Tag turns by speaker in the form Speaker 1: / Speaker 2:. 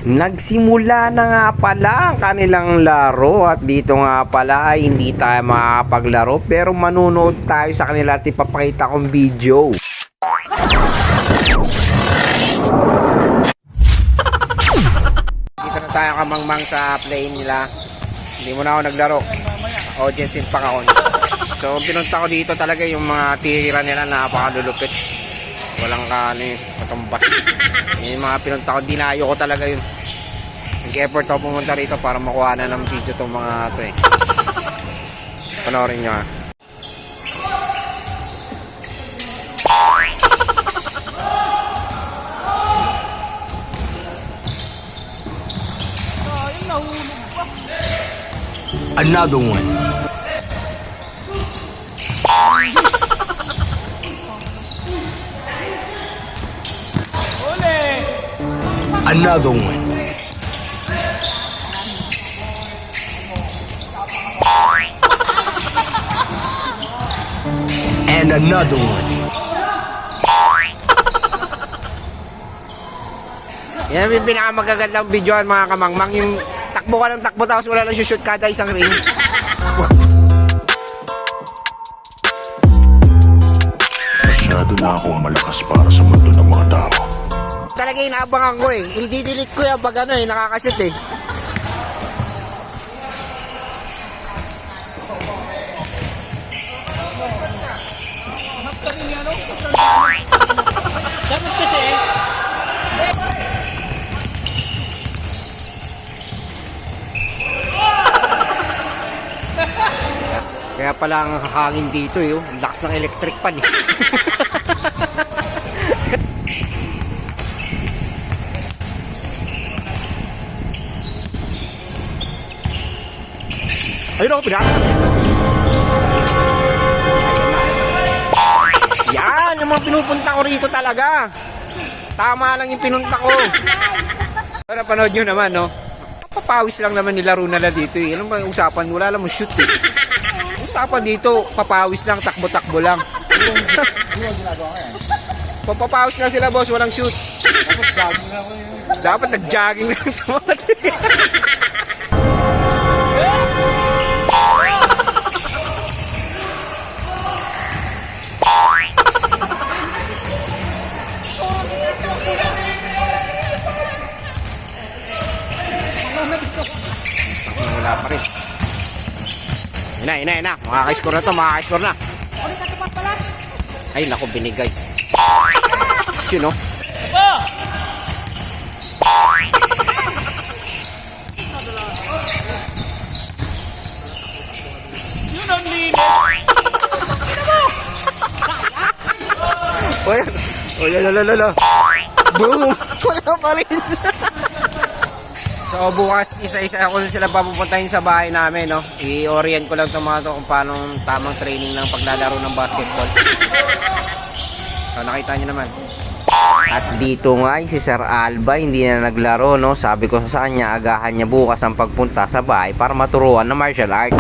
Speaker 1: Nagsimula na nga pala ang kanilang laro at dito nga pala ay hindi tayo makapaglaro pero manunood tayo sa kanila at ipapakita kong video. Dito na tayo kamangmang sa play nila. Hindi mo na ako naglaro. Audience in pa ako. So pinunta ko dito talaga yung mga tira nila napakalulupit. Walang matumbas. Yung mga pinunta ko, dinayo ko talaga yun. Nag-effort ako pumunta rito para makuha na ng video itong mga ito eh. Panoorin nyo ha.
Speaker 2: Another one. Another one. And another one.
Speaker 1: Yan yung pinakamagagandang videoan mga kamangmang. Yung takbo ka ng takbo tapos wala lang shoot kada isang ring.
Speaker 2: Masyado na akong malakas para sa mundo ng mga tao.
Speaker 1: Talaga inaabangan ko eh. I-delete ko yan pag ano eh, nakakashoot eh.
Speaker 3: Dapat kasi
Speaker 1: Kaya pala ang hangin dito eh. Ang lakas ng electric pan eh. Ayun ako, pinasa. Yan, yung mga pinupunta ko rito talaga. Tama lang yung pinunta ko. Para panood nyo naman, no? Papawis lang naman nilaro nila dito eh. Anong ba yung usapan? Wala lang mo shoot eh. Usapan dito, papawis lang, takbo-takbo lang. Papapawis lang sila boss, walang shoot. Dapat nag-jogging lang ito. Wala pa rin. Ina. Makaka-score na to, makaka-score na. Ay, naku, binigay. Yun, no?
Speaker 3: yun ang linis.
Speaker 1: O yan. Boom! Wala pa rin. So bukas isa-isa ako sila papupuntahin sa bahay namin, no. I-orient ko lang itong mga to kung paano tamang training ng paglalaro ng basketball. So nakita nyo naman. At dito nga si Sir Alba hindi na naglaro, no. Sabi ko sa kanya agahan niya bukas ang pagpunta sa bahay para maturuan ng martial art.